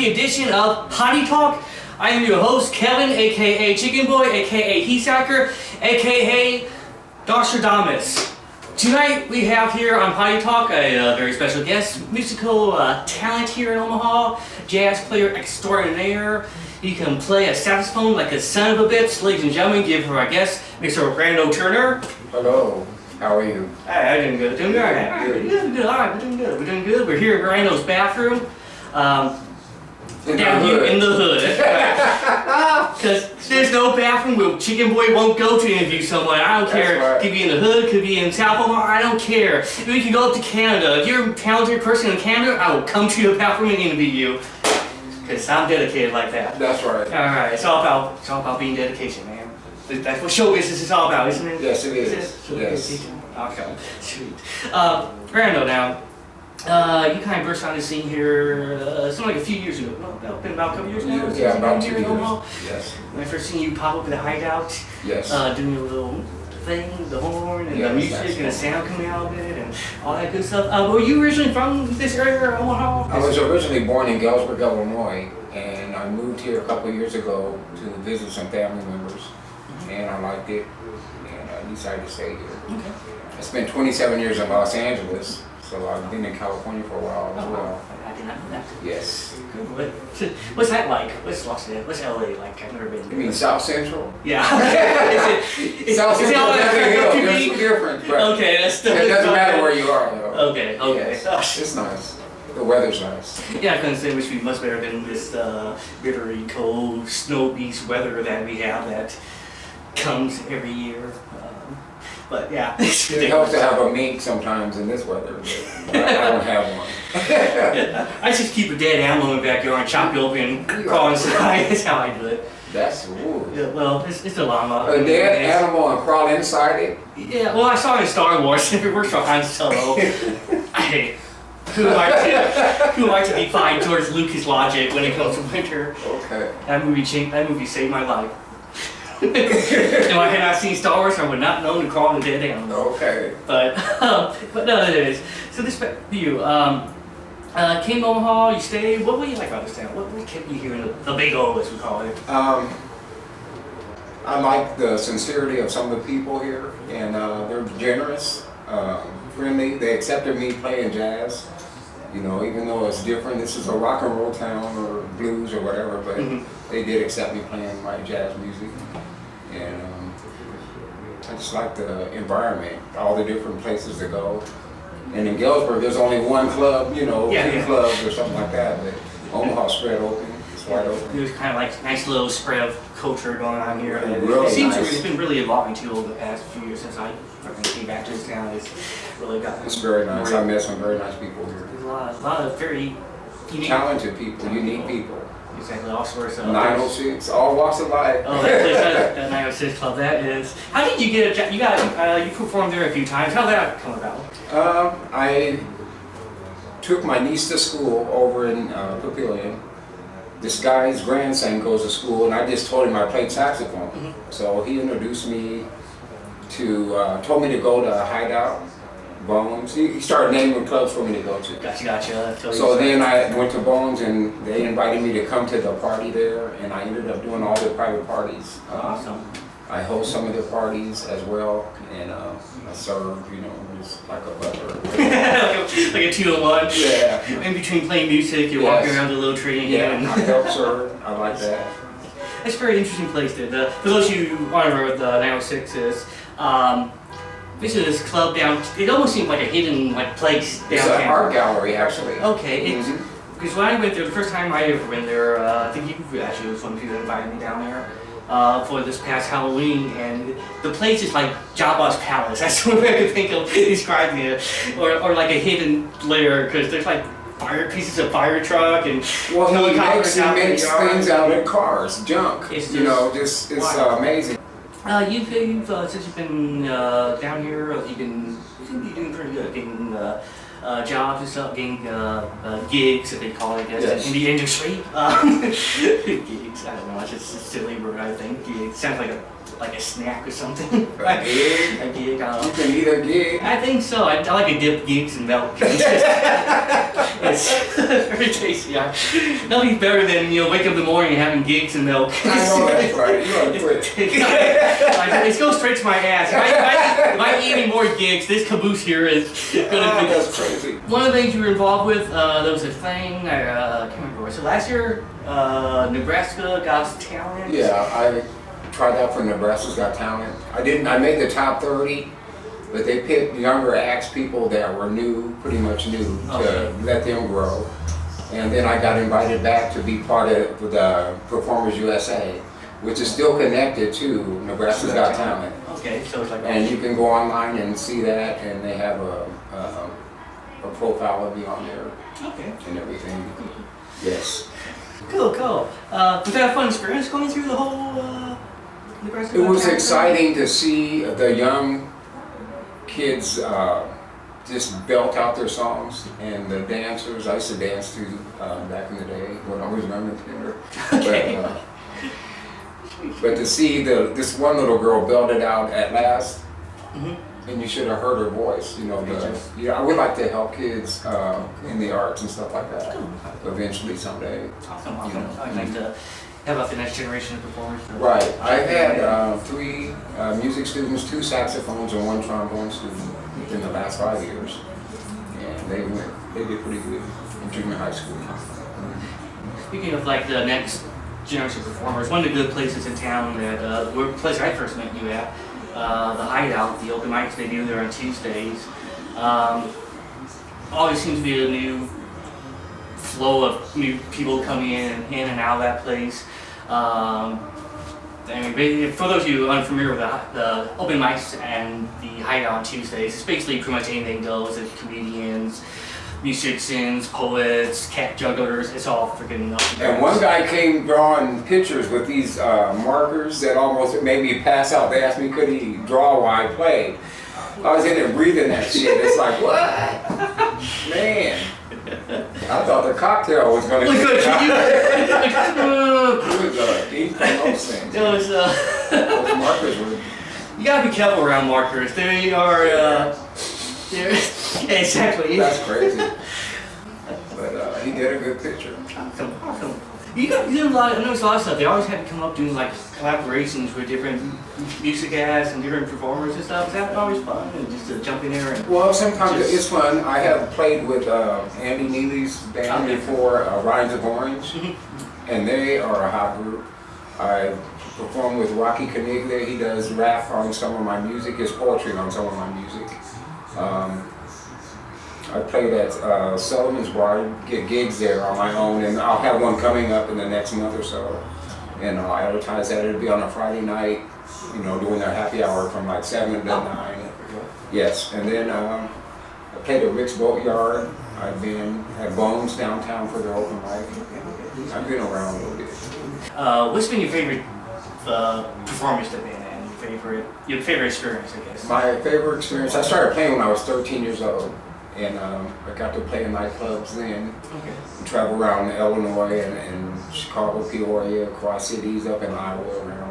Wednesday edition of Potty Talk. I am your host, Kevin, aka Chicken Boy, aka Heatsacker, aka Nostradamus. Tonight we have here on Potty Talk a very special guest, musical talent here in Omaha, jazz player extraordinaire. He can play a saxophone like a son of a bitch. Ladies and gentlemen, give her our guest, Mr. Randal Turner. Hello, how are you? Hey, I'm doing good. Doing good. Alright, we're doing good. We're doing good. We're here in Randal's bathroom. Down here in the hood. Because there's no bathroom where Chicken Boy won't go to interview someone. I don't care. Right. Could be in the hood, could be in South Omaha, I don't care. We can go up to Canada. If you're a talented person in Canada, I will come to your bathroom and interview you. Because I'm dedicated like that. That's right. Alright, it's all about being dedication, man. That's what show business is all about, isn't it? Yes, it is. Yes. Okay, sweet. Randall, now, you kind of burst on the scene here, something like a few years ago. No, been about a couple years now? Yeah, about 2 years. Yes. When I first seen you pop up in the hideout, Yes. doing a little thing, the horn, and Yeah, the music, and the sound coming out of it, and all that good stuff. Were you originally from this area, Omaha? I was originally born in Galesburg, Illinois, and I moved here a couple of years ago to visit some family members, and I liked it, and I decided to stay here. Okay. I spent 27 years in Los Angeles, so I've been in California for a while as well. I did not know that. Yes. What's that like? What's LA like? I've never been. You mean South Central? Yeah. South Central is definitely different, but okay, that's it doesn't matter where you are, though. Okay. Yes. It's nice. The weather's nice. Yeah, I couldn't say which would be much better than this very cold, snow beast weather that we have that comes every year. But yeah, it helps to have a mink sometimes in this weather, but I don't have one. Yeah, I just keep a dead animal in the backyard and chop it open and crawl inside. That's how I do it. That's ooh. Yeah, well, it's a llama. A dead animal and crawl inside it? Yeah, well, I saw it in Star Wars. If it works for Han Solo, hey, who am I to defy George Lucas' logic when it comes to winter? Okay. That movie saved my life. If I had not seen Star Wars, I would not know to crawl in a dead animal. Okay. But no, it is. So this for you. Came to Omaha, you stayed. What were you like about this town? What kept you here in the Big O, as we call it? I like the sincerity of some of the people here, and they're generous, friendly. They accepted me playing jazz. You know, even though it's different, this is a rock and roll town or blues or whatever, but they did accept me playing my jazz music. And I just like the environment, all the different places to go. And in Galesburg, there's only one club, you know, two clubs or something like that, but Omaha's spread open, it's wide open. There's kind of like a nice little spread of culture going on here. Really it seems nice. It's been really evolving too over the past few years since I came back to this town. It's really gotten. It's very nice. I met some very nice people here. There's a lot of very unique, talented people, unique people. Exactly, all sorts of 906, all walks of life. Oh, that 906 Club, that is. How did you get a job? You performed there a few times. How did that come about? I took my niece to school over in Papillion. This guy's grandson goes to school, and I just told him I played saxophone. So he introduced me to, told me to go to Hideout, Bones. He started naming clubs for me to go to. Gotcha. So then I went to Bones, and they invited me to come to the party there, and I ended up doing all their private parties. Awesome. I host some of their parties as well, and I serve, you know, just like a butler. like a 2-in-1. Yeah. In between playing music, you're walking around the little tree. Yeah, I help serve. I like that. It's a very interesting place. For those of you who aren't aware what the 906 is, this is this club down. It almost seems like a hidden place downtown. It's an art gallery, actually. Okay. Because when I went there, the first time I ever went there, I think you actually was one of the people that invited me down there for this past Halloween, and the place is like Jabba's palace. That's the way I could think of describing it, or like a hidden lair, because there's like pieces of fire truck and well, he makes things out of cars, junk. It's amazing. You've since you've been down here, you've been doing pretty good, getting jobs and stuff, getting gigs, if they call it, I guess, Yes. in the industry. Gigs, I don't know, it's just a silly word, I think. Gigs sounds like a snack or something. A gig? A gig, I don't know. You can eat a gig? I think so. I like to dip gigs in milk. It's very tasty. Nothing's better than wake up in the morning and having gigs and milk. I know that's right. You are quick. It goes straight to my ass. If I eat any more gigs, this caboose here is gonna be. That's crazy. One of the things you were involved with, there was a thing. I can't remember. So last year, Nebraska Got Talent. Yeah, I tried out for Nebraska's Got Talent. I made the top 30, but they picked younger acts, people that were new, pretty much new, to let them grow. And then I got invited back to be part of the Performers USA, which is still connected to Nebraska's Got Talent. Okay, so it's like. And you can go online and see that, and they have a profile of me on there. Okay. And everything. Yes. Cool. Was that a fun experience going through the whole Nebraska? It was exciting to see the young kids just belt out their songs, and the dancers. I used to dance too back in the day when I was young and tender. Okay. But to see this one little girl belt it out at last, and you should have heard her voice. I would like to help kids in the arts and stuff like that. Eventually, someday. Awesome. I'd like to have the next generation of performers. Right. I had 3 music students, 2 saxophones, and 1 trombone student in the last 5 years, and they did pretty good in junior high school. Speaking of like the next generation of performers, one of the good places in town that the place I first met you at, the Hideout, the open mics they do there on Tuesdays, always seems to be a new flow of new people coming in and out of that place. For those of you unfamiliar with the open mics and the Hideout on Tuesdays, it's basically pretty much anything goes. It's comedians, musicians, poets, cat jugglers. It's all freaking up. And one guy came drawing pictures with these markers that almost made me pass out. They asked me could he draw while I played. I was in there breathing that shit. It's like, what? Man. I thought the cocktail was going to get it was deep from those things. Those markers were... You gotta be careful around markers. They are, exactly. That's crazy. But he did a good picture. Awesome. You do a lot. I noticed a lot of stuff. They always have to come up doing like collaborations with different music acts and different performers and stuff. Is that always fun? And just to jump in there and. Well, sometimes it's fun. I have played with Andy Neely's band before, Rinds of Orange, and they are a hot group. I perform with Rocky Caniglia. He does rap on some of my music, his poetry on some of my music. I played at Sullivan's Bar, get gigs there on my own, and I'll have one coming up in the next month or so. And I'll advertise that. It'll be on a Friday night, doing their happy hour from like 7 to 9. Yes, and then I played at Rick's Boatyard. I've been at Bones downtown for their open mic. I've been around a little bit. What's been your favorite performance to be in? Your favorite experience, I guess? My favorite experience, I started playing when I was 13 years old. And I got to play in nightclubs then, and travel around Illinois and Chicago, Peoria, Cross Cities, up in Iowa around.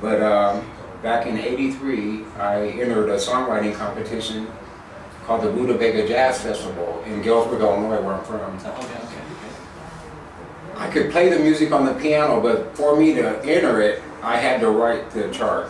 But back in '83, I entered a songwriting competition called the Buda Vega Jazz Festival in Galesburg, Illinois, where I'm from. I could play the music on the piano, but for me to enter it, I had to write the chart.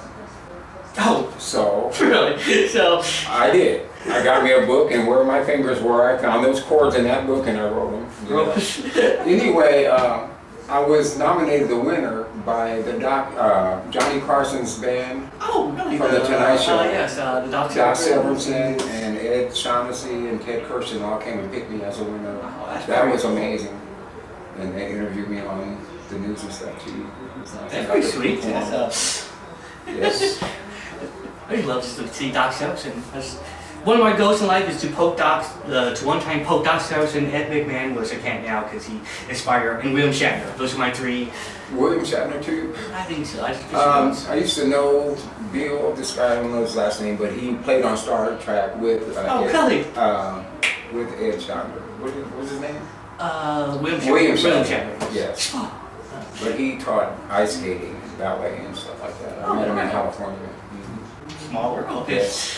Oh, so really? So I did. I got me a book, and where my fingers were, I found those chords in that book, and I wrote them. Yeah. Anyway, I was nominated the winner by the Johnny Carson's band. Oh, really? From the Tonight Show. Yes, the Doc Severinsen and Ed Shaughnessy and Ted Kirsten all came and picked me as a winner. Oh, that was amazing. And they interviewed me on the news and stuff too. That's pretty sweet. Yes. I love to see Doc Severinsen. One of my goals in life is to poke Doc, to one-time poke Doc Severinsen, Ed McMahon, which I can't now because he inspired, and William Shatner. Those are my 3. William Shatner too? I think so. I used to know Bill, this guy, I don't know his last name, but he played on Star Trek with with Ed Chandler. What was his name? William Chandler. Yes. But he taught ice skating and ballet and stuff like that. I met him in California. Small world. Yes.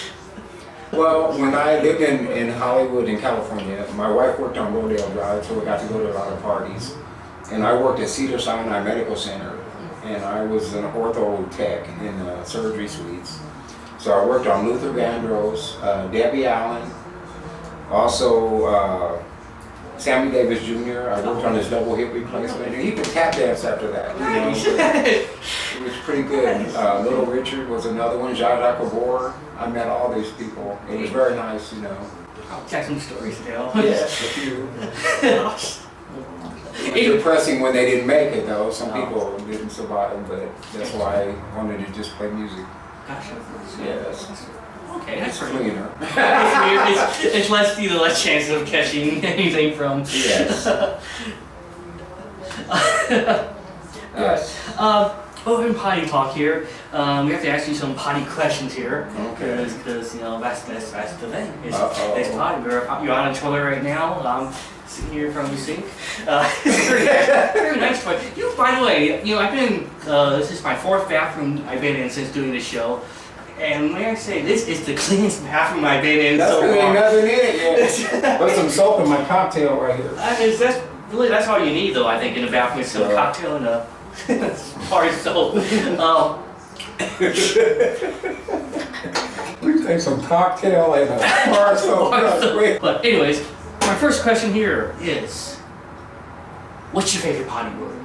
Well, when I lived in Hollywood in California, my wife worked on Rodale Drive, so we got to go to a lot of parties. And I worked at Cedars-Sinai Medical Center, and I was an ortho tech in surgery suites. So I worked on Luther Vandross, Debbie Allen, also Sammy Davis Jr. I worked on his double hip replacement, and he could tap dance after that. It was pretty good. Little Richard was another one. Jacques Acabor. I met all these people. It was very nice, I'll tell some stories now. Yes, a few. It was depressing when they didn't make it, though. Some people didn't survive, but that's why I wanted to just play music. Gotcha. Yes. Okay, that's It's pretty cleaner. it's less chances of catching anything from. Yes. Yes. Over in Potty Talk here, we have to ask you some potty questions here. Okay. Because that's the thing. It's Uh-oh. potty. You're on a toilet right now. Sitting here from the sink. It's very nice toilet. By the way, I've been. This is my fourth bathroom I've been in since doing this show. And may I say, this is the cleanest bathroom I've been in so That's far. nothing in it yet. Put some soap in my cocktail right here. That's all you need, though. I think in a bathroom is some cocktail and a bar soap. We take some cocktail and a bar soap. But anyways, my first question here is, what's your favorite potty word?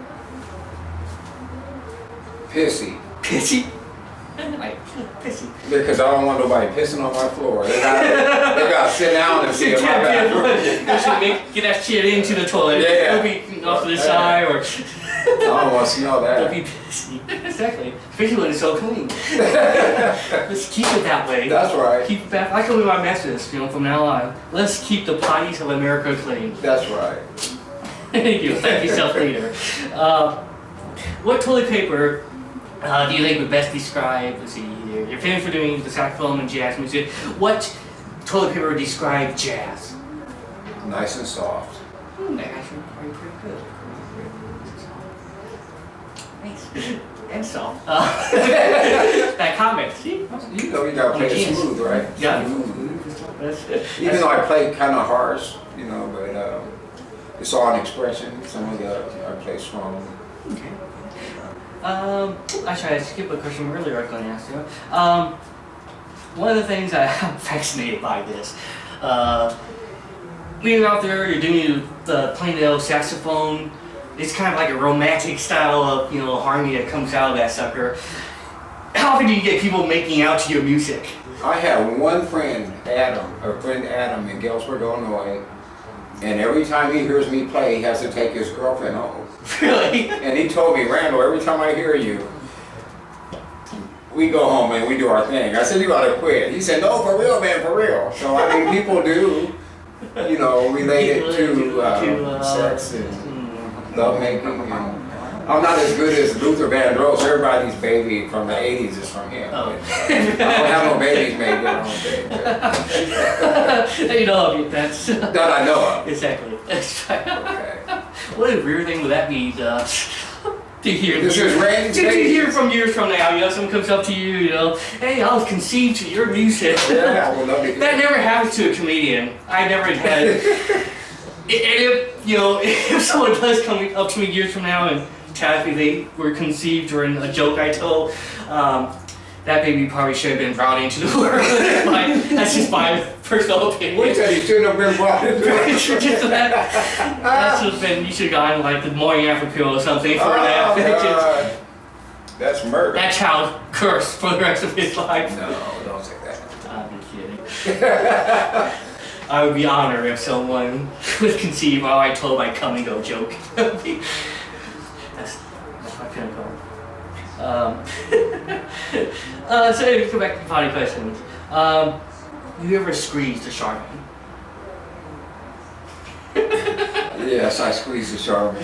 Pissy. Pissy. Like pissy. Because I don't want nobody pissing on my floor. They gotta sit down and see if my bathroom. You should get that shit into the toilet. Yeah. Don't be off to the side or. I don't want to smell that. Don't be pissy. Exactly. Especially when it's so clean. Let's keep it that way. That's right. Keep it back. I can leave my message, from now on. Let's keep the potties of America clean. That's right. Thank you, self-leader. What toilet paper do you think would best describe, let's see, you're famous for doing the saxophone and jazz music. What toilet paper would describe jazz? Nice and soft. Actually, pretty good. Nice. And soft. That comment. See? You gotta play it smooth, right? Yeah. Even though I play kind of harsh, but it's all an expression. Some of the I play strong. Okay. Actually, I skipped a question earlier I was going to ask you. One of the things I'm fascinated by this, when you're out there, you're doing playing the old saxophone. It's kind of like a romantic style of harmony that comes out of that sucker. How often do you get people making out to your music? I have one friend, Adam in Galesburg, Illinois, and every time he hears me play, he has to take his girlfriend home. Really? And he told me, Randall, every time I hear you, we go home and we do our thing. I said, you ought to quit. He said, no, for real, man, for real. So, people do, relate it to sex and lovemaking. I'm not as good as Luther Vandross. Everybody's baby from the 80s is from him. Oh. I don't have no babies made yet, I don't think. That's... That I know of. Exactly. Okay. What a weird thing would that be to hear? This is Randy's to baby. hear from years from now, someone comes up to you, hey, I was conceived to your music. Yeah, I would love to hear that never happens to a comedian. I never had. If someone does come up to me years from now and tells me they were conceived during a joke I told, that baby probably should have been brought into the world. That's just my personal opinion. We said he shouldn't have been brought into That should have been, you should have gotten the morning after pill or something for that. God. That's murder. That child cursed for the rest of his life. No, don't say that. I'm kidding. I would be honored if someone was conceived while I told my come and go joke. That's my pinnacle. So go back to potty questions. You ever squeezed a Charmin? Yes, I squeezed the Charmin.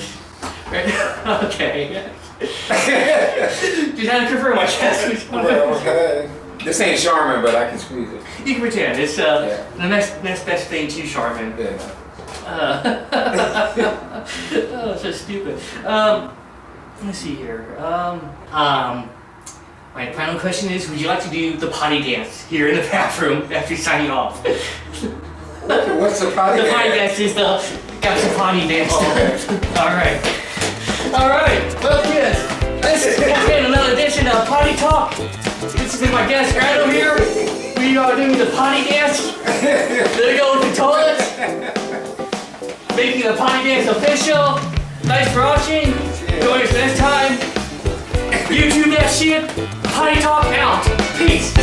Okay. Just had to confirm my chest. Well, okay. This ain't Charmin, but I can squeeze it. You can pretend. It's the next best thing to Charmin. Yeah. Oh, so stupid. Let's see here. My final question is, would you like to do the potty dance here in the bathroom after signing off? What's the potty dance? The potty dance is the got some potty dance. Oh, okay. Alright. Well, kids, this has been another edition of Potty Talk. This has been my guest, Randal here. We are doing the potty dance. There we go with the toilets. Making the potty dance official. Thanks for watching. Join us next time. YouTube that shit. Potty Talk out. Peace.